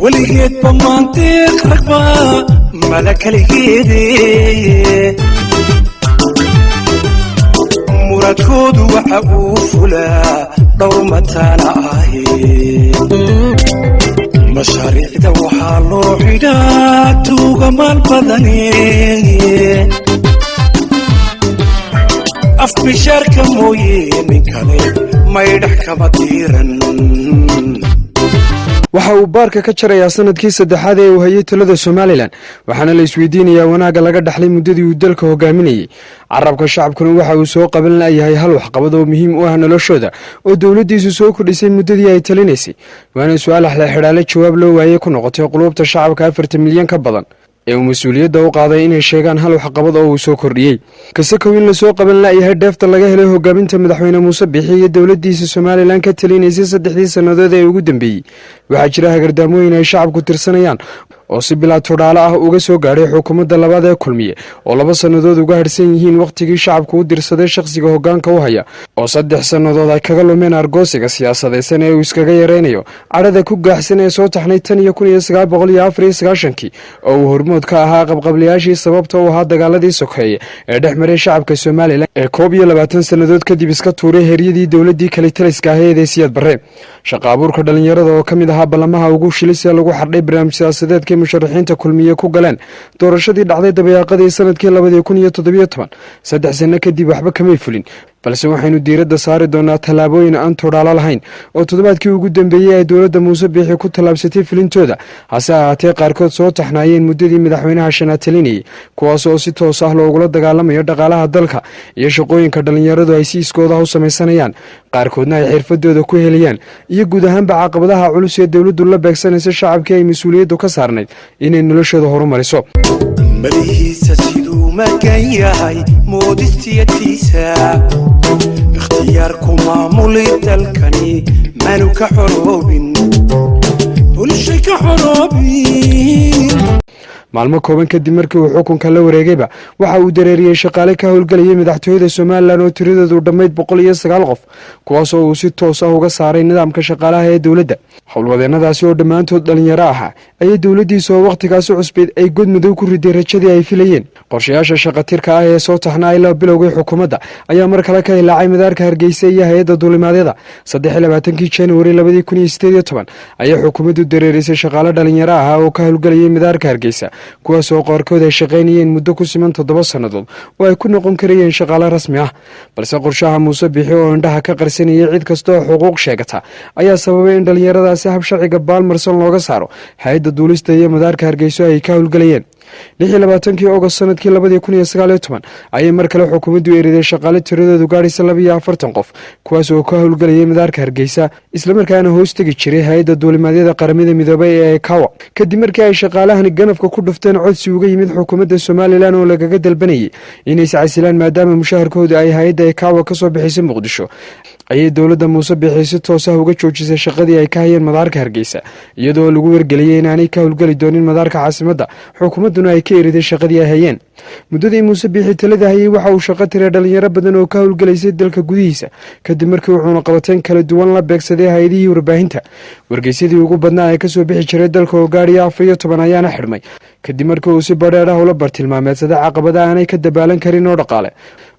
ولقيت بمنطق رقبة ملك الجيدي مراد كود وحقوف ولا دور متانا مشاريع دوحة لوحيدات وغمال بدني أف بشارك مويه من كالي ما يدحك بطيرا waxa uu baarka ka jarayaa sanadkii saddexaad ee uu hayay talada Soomaaliland waxaana la isweydiinayaa wanaaga laga dhaxlay muddadii uu dalka hogaaminayay carabka shacabkuna waxa uu soo qaban lahayd hal waxqabad oo muhiim u ah noloshooda oo dawladdiisu soo kordhisay muddadii ay talinaysay waana su'aal xidhaale jawaab loo waayay ku noqotay qulubta shacabka 40 milyan ka badan ee mas'uuliyadda u qaaday inay sheegaan hal waxqabad oo uu soo kordhiyay kasoo in la soo qaban lahayd deefta laga helay hogaaminta madaxweyne Muuse Biixi iyo dawladdiisa Soomaaliland ka talinaysay 3 sanadood ee ugu dambeeyay waxa jira hagardaamooyin ay shacabku tirsanayaan oo si bilaa todaala ah uga soo gaaray xukuumadda labaad ee kulmiye oo 2 sanadood uga harsan yihiin waqtigii shacabku u dirsaday shakhsiga hoggaanka u haya oo 3 sanadood ay kaga lumeen argoosiga siyaasadeed ee uu iskaga yareynayo cadada ku gaaxsan ee soo taxnay tan iyo 1994 oo uu hormood ka ahaa qabqablayaashii sababta u ahaa dagaaladii sokeeye ee dhexmaray shacabka Soomaaliland ee 20 sanadood kadib iska tuuray heeryadii dawladdii kale taliska ahayd ee Siyaad Barre shaqa abuurka dhalinyarada oo kamid ahaa balamaha ugu shilisay lagu xardhay barnaamij siyaasadeed musharaxiinta kulmiye ku galeen doorashadii dhacday dabayaaqadii sanadkii 2017 saddex sano kadib waxba kama fulin balse waxaynu diiradda saari doonaa talaabooyin aan todaala lahayn oo toddobaadkii ugu dambeeyay ay dawladda Muuse Biixi ku talaabsatay fulintooda hase ahaatee qaarkood soo taxnaayeen muddadii madaxweynaha shanaad talinayay kuwaas oo si toos ah loogu dagaalamayo dhaqaalaha dalka iyo shaqooyinka dhalinyaradu ay si iskooda u samaysanayaan qaarkoodna ay xirfadooda ku helayaan iyo guud ahaanba caqabadaha culus ee dawladdu la beegsanaysa shacabka ay mas'uuliyaddu ka saarnayd inay noloshooda horumariso malihiisa siduu magan yahay moodistiyatiisa ikhtiyaarku maamuli dalkani manu ka xoroobin bulshay ka xoroobin maalmo kooban kadib markii uu xukunka la wareegayba waxa uu dareeriyay shaqaale ka howlgalaya madaxtooyada Soomaaliland oo tiradoodu dhammayd 109 qof kuwaas oo uu si toos ah uga saaray nidaamka shaqaalaha ee dawladda howlwadeenadaasi oo dhammaantood dhalinyaro ah ayay dawladdiisu waqtigaas cusbeed ay godmadow ku riday rajadii ay filayeen qorshayaasha shaqatirka ah ee soo taxnaa ilaa bilowgii xukuumadda ayaa mar kale ka ilaacay madaarka Hargeysa iyo hay'adda duulimaadyada 23 January 2018 ayay xukuumaddu dareerisay shaqaale dhalinyaro ah oo ka howlgalaya madaarka Hargeysa kuwaas oo qaarkood ay shaqeynayeen muddo ku siman 7 sanadood oo ay ku noqon karayeen shaqaale rasmi ah balse qorshaha Muuse Biixi oo indhaha ka qarsanayay cid kasta oo xuquuq sheegata ayaa sababay in dhalinyaradaasi hab sharciga baalmarsan looga saaro hay'adda duulista iyo madaarka Hargeysa ay ka howlgalayeen 26 August sanadkii 2019 ayay mar kale xukuumaddu eeriday shaqaale tiradoodu gaaraysa 42 qof kuwaas oo ka howlgalayay madaarka Hargeysa isla markaana hoos tagi jiray hay'adda duulimaadyada qaramada midoobay ee ICAO kadib markii ay shaqaalahani ganafka ku dhufteen codsi uga yimid xukuumadda Soomaaliland oo lagaga dalbanayay inay iscasilaan maadaama mushaharkooda ay hay'adda ICAO ka soo bixisay Muqdisho ayay dawladda Muuse Biixi si toos ah uga joojisay shaqadii ay ka hayeen madaarka Hargeysa iyadoo lagu wargeliyay inaanay ka howlgali doonin madaarka caasimadda xukuumadduna ay ka eeriday shaqadii ay hayeen muddadii Muuse Biixi talada hayay waxa uu shaqo tiray dhalinyaro badan oo ka howlgalaysay dalka gudihiisa kadib markii uu qabateen kala duwan la beegsaday hay'adihii warbaahinta wargeysadii ugu badnaa ee ka soo bixi jiray dalka oo gaariya 14 ayaana xidhmay kadib markii uu si badheer ah ula bartilmaameedsaday caqabadaha aanay ka dabaalan karin oo dhaqaale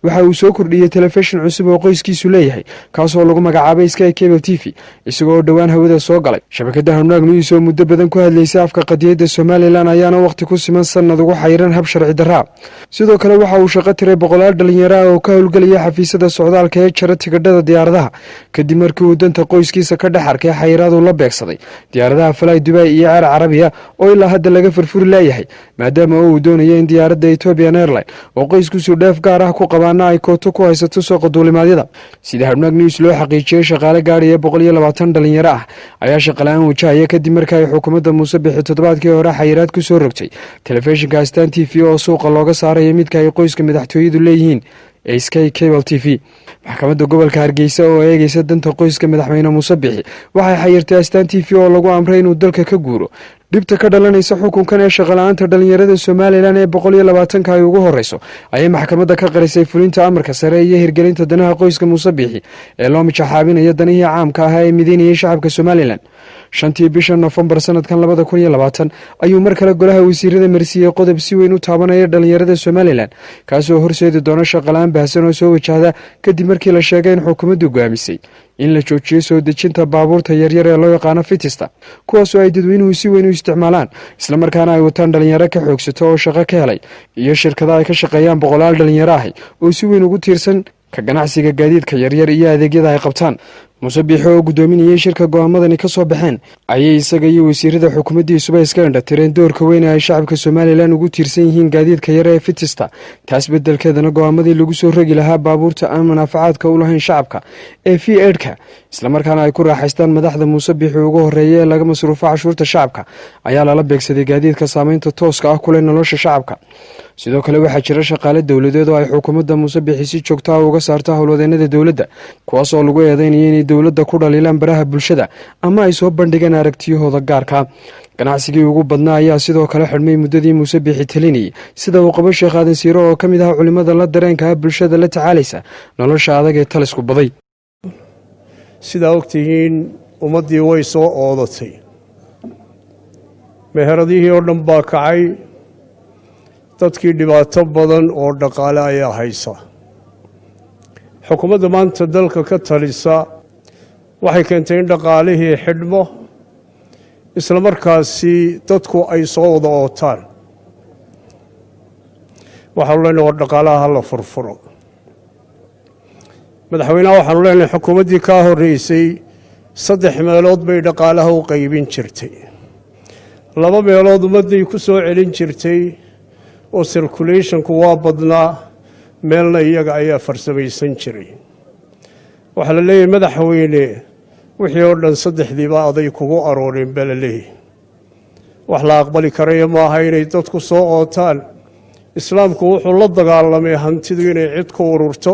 waxa uu soo kordhiyay telefishin cusub oo qoyskiisu leeyahay kaas oo lagu magacaabay Sky Cable TV isagoo dhawaan hawada soo galay shabakada Hanaag News oo muddo badan ku hadlaysay afka qadiyadda Soomaaliland ayaana waqti ku siman sanad ugu xayran hab sharci darra sidoo kale waxa uu shaqo tiray boqolaal dhalinyaro oo ka howlgalaya xafiisyada socdaalka ee jara tigidhada diyaaradaha kadib markii uu danta qoyskiisa ka dhex arkay xayiraadu la beegsaday diyaaradaha Fly Dubai iyo Air Arabia oo ilaa hadda laga furfuri leeyahay maadaama uu doonayo in diyaaradda Ethiopian Airlines oo qoysku dheef gaar ah ku qabaan ay kooto ku haysato suuqa duulimaadyada sida Hanaag News loo xaqiijiyay shaqaale gaariya 120 dhalinyaro ah ayaa shaqalaan wajahaya kadib markii ay xukuumadda Muuse Biixi toddobaadkii hore xayiraad ku soo rogtay telefishinka Stan TV oo suuqa looga saaray midka ay qoyska madaxtooyadu leeyihiin Sky Cable TV maxkamadda gobolka Hargeysa oo eegaysa danta qoyska madaxweyne Muuse Biixi waxay xayirtay Stan TV oo lagu amray inuu dalka ka guuro dhibta ka dhalanaysa xukunkan ee shaqala-aanta dhalinyarada somalilan ee 120 ay ugu horeyso ayay maxkamadda ka qarisay fulinta amarka sare iyo hirgelinta danaha qoyska Muuse Biixi ee loo mijaxaabinayo danihii caamka ah ee mideynayay shacabka Somalilan 5 bisha November sanadkan 2020 ayuu mar kale golaha wasiirada marsiiyay qodob si weyn u taabanaya dhalinyarada Somalilan kaasoo horseedi doona shaqalaan baahsan oo soo wajahda kadib markii la sheegay in xukuumaddu go'aamisay in la joojiyo soo dejinta baabuurta yaryar ee loo yaqaan Fitista kuwaasoo ay dadweynuhu si weyn u isticmaalaan isla markaana ay wataan dhalinyaro ka xoogsato oo shaqo ka helay iyo shirkadaha ay ka shaqeeyaan boqolaal dhalinyaro ah oo si weyn ugu tiirsan ka ganacsiga gaadiidka yaryar iyo adeegyada ay qabtaan Muuse Biixi oo gudoominayay shirka go'aamadani ka soo baxeen ayay isaga iyo wasiirada xukuumaddiisuba iska indhatireen doorka weyn ee ay shacabka Somalilan ugu tiirsan yihiin gaadiidka yar ee Fitista taas beddelkeedana go'aamadii lagu soo rogi lahaa baabuurta aan manaafacaadka u lahayn shacabka ee V8ka isla markaana ay ku raaxaystaan madaxda Muuse Biixi ugu horeeyay ee laga masruufo cashuurta shacabka ayaa lala beegsaday gaadiidka saameynta tooska ah ku leh nolosha shacabka sidoo kale waxaa jira shaqaale dawladeed oo ay xukuumadda Muuse Biixi si joogto ah uga saarto howlwadeennada dawladda kuwaas oo lagu eedeynayo inay dawladda ku dhaliilaan baraha bulshada ama ay soo bandhigaan aragtiyahooda gaarka ganacsigii ugu badnaa ayaa sidoo kale xidhmay muddadii Muuse Biixi talinayay sida uu qabo Sheekh Aadan Siiro oo ka mid ah culimada la dareenka bulshada la tacaalaysa nolosha adag ee talisku baday sida ogtihiin ummadii way soo oodatay meheradihii oo dhan baa kacay dadkii dhibaato badan oo dhaqaale ayaa haysa xukuumadda maanta dalka ka talisa waxay keentay in dhaqaalihii xidhmo isla markaasi dadku ay soo wada ootaan waxaanu leenahay war dhaqaalaha hala furfuro madaxweynaha waxaanu leenahay xukuumaddii kaa horreysay 3 meelood bay dhaqaalaha u qaybin jirtay 2 meelood ummadday ku soo celin jirtay oo circulationku waa badnaa meelna iyaga ayaa farsamaysan jiray waxaa la leeyahay madaxweyne wixii oo dhan 3diiba aday kugu arooreen baa la leeyahay wax la aqbali karaya maaha inay dadku soo ootaan islaamku wuxuu la dagaalamay hantidu inay cid ku ururto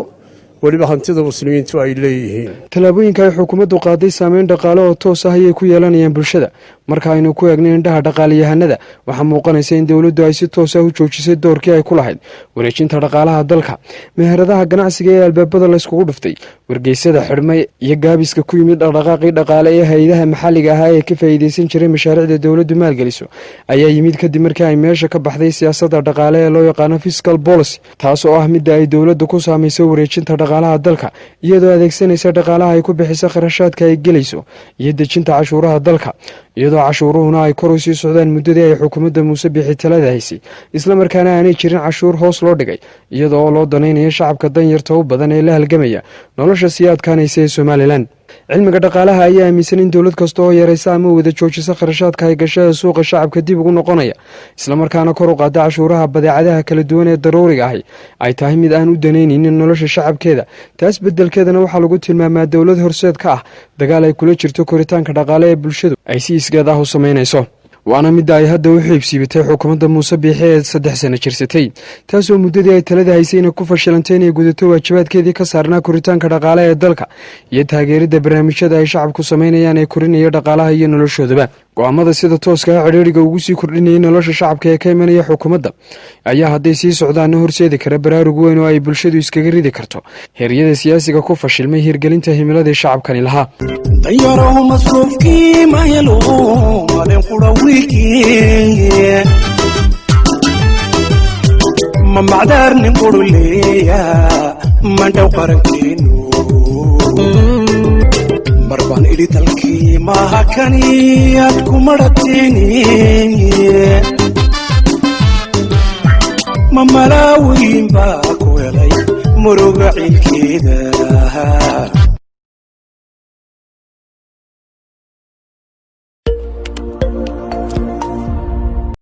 waliba hantida muslimiintu ay leeyihiin talaabooyinka ay xukuumaddu qaaday saameyn dhaqaale oo toos ah ayay ku yeelanayaan bulshada marka aynu ku eegno indhaha dhaqaaliyahanada waxaa muuqanaysa in dawladdu ay si toos ah u joojisay doorkii ay ku lahayd wareejinta dhaqaalaha dalka meheradaha ganacsiga ee albaabada la iskugu dhuftay wargeysada xidhmay iyo gaabiska ku yimid dhaqdhaqaaqii dhaqaale ee hay'adaha maxalliga ah ee ka faa'iideysan jiray mashaariicda dawladdu maalgeliso ayaa yimid kadib markii ay meesha ka baxday siyaasadda dhaqaale ee loo yaqaano fiscal policy taas oo ah midda ay dawladdu ku saameysay wareejinta dhaqaalaha dalka iyadoo adeegsanaysa dhaqaalaha ay ku bixiso kharashaadka ay gelayso iyo dejinta cashuuraha dalka iyadoo cashuuruhuna ay kor u sii socdaan muddadii ay xukuumadda Muuse Biixi talada haysay isla markaana aanay jirin cashuur hoos loo dhigay iyadoo loo danaynayo shacabka danyarta u badan ee la halgamaya nolosha sii adkaanaysa ee Somalilan cilmiga dhaqaalaha ayaa aaminsan in dawlad kasta oo yaraysa ama wada joojisa kharashaadka ay gashada suuqa shacabka dib ugu noqonaya isla markaana kor u qaada cashuuraha badeecadaha kala duwan ee daruuriga ahi ay tahay mid aan u danaynin nolosha shacabkeeda taas beddelkeedana waxaa lagu tilmaamaa dawlad horseed ka ah dagaal ay kula jirto koritaanka dhaqaale ee bulshadu ay si isgeed ah u samaynayso waana midda ay hadda u xiibsiibatay xukuumadda Muuse Biixi ee 3 sano jirsatay taasoo muddadii ay talada haysayna ku fashilantay inay gudato waajibaadkeedii ka saarnaa koritaanka dhaqaale ee dalka iyo taageeridda barnaamijyada ay shacabku samaynayaan ee korinaya dhaqaalaha iyo noloshoodaba go'aamada sida tooska ah cidhiidhiga ugu sii kordhinayay nolosha shacabka ee ka imanaya xukuumadda ayaa hadday sii socdaanna horseedi kara baraarug weyn oo ay bulshadu iskaga ridi karto heeryada siyaasiga ku fashilmay hirgelinta himiladii shacabkani lahaa danyarahu masruufkii ma helo maalin qura wiigii ma macdaar nin quru leeya mandhow qarankeenu marbaan idhi dalkii maaha kaniyaad ku madhateeni ma malaawiin baa ku helay muruga ciilkeeda